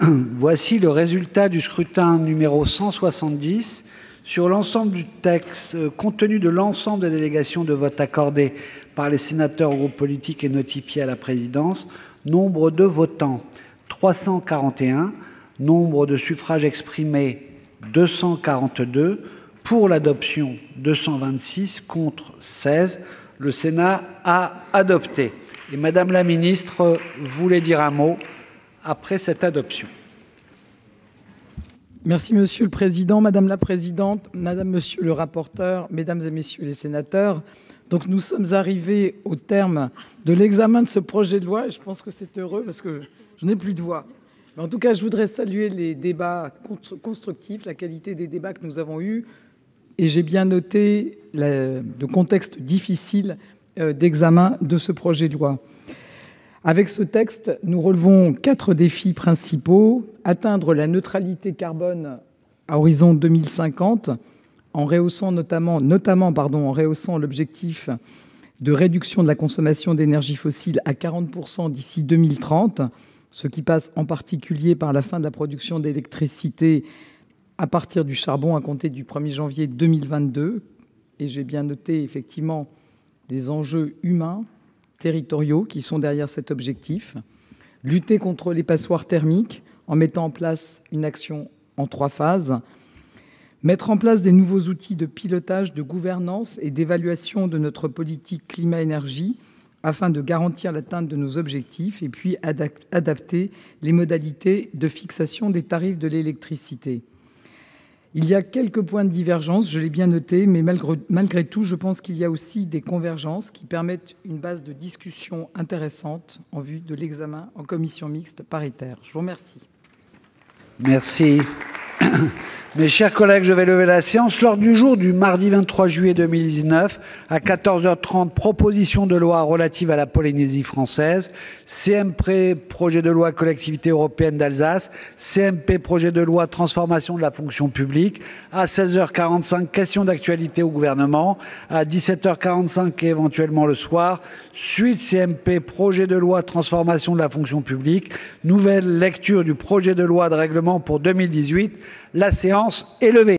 Voici le résultat du scrutin numéro 170. Sur l'ensemble du texte, compte tenu de l'ensemble des délégations de vote accordées par les sénateurs aux groupes politiques et notifiées à la présidence, nombre de votants 341, nombre de suffrages exprimés 242, pour l'adoption 226, contre 16. Le Sénat a adopté. Et Madame la ministre voulait dire un mot après cette adoption. Merci Monsieur le Président, Madame la Présidente, Madame, Monsieur le rapporteur, Mesdames et Messieurs les sénateurs. Donc nous sommes arrivés au terme de l'examen de ce projet de loi et je pense que c'est heureux parce que je n'ai plus de voix. Mais en tout cas, je voudrais saluer les débats constructifs, la qualité des débats que nous avons eus et j'ai bien noté le contexte difficile d'examen de ce projet de loi. Avec ce texte, nous relevons 4 défis principaux. Atteindre la neutralité carbone à horizon 2050, en rehaussant notamment en rehaussant l'objectif de réduction de la consommation d'énergie fossile à 40% d'ici 2030, ce qui passe en particulier par la fin de la production d'électricité à partir du charbon à compter du 1er janvier 2022. Et j'ai bien noté effectivement des enjeux humains, territoriaux qui sont derrière cet objectif. Lutter contre les passoires thermiques en mettant en place une action en 3 phases. Mettre en place des nouveaux outils de pilotage, de gouvernance et d'évaluation de notre politique climat-énergie afin de garantir l'atteinte de nos objectifs et puis adapter les modalités de fixation des tarifs de l'électricité. Il y a quelques points de divergence, je l'ai bien noté, mais malgré tout, je pense qu'il y a aussi des convergences qui permettent une base de discussion intéressante en vue de l'examen en commission mixte paritaire. Je vous remercie. Merci. Mes chers collègues, je vais lever la séance. L'ordre du jour du mardi 23 juillet 2019 à 14h30, proposition de loi relative à la Polynésie française, CMP projet de loi collectivité européenne d'Alsace, CMP projet de loi transformation de la fonction publique, à 16h45, question d'actualité au gouvernement, à 17h45 et éventuellement le soir, suite CMP projet de loi transformation de la fonction publique, nouvelle lecture du projet de loi de règlement pour 2018. La séance est levée.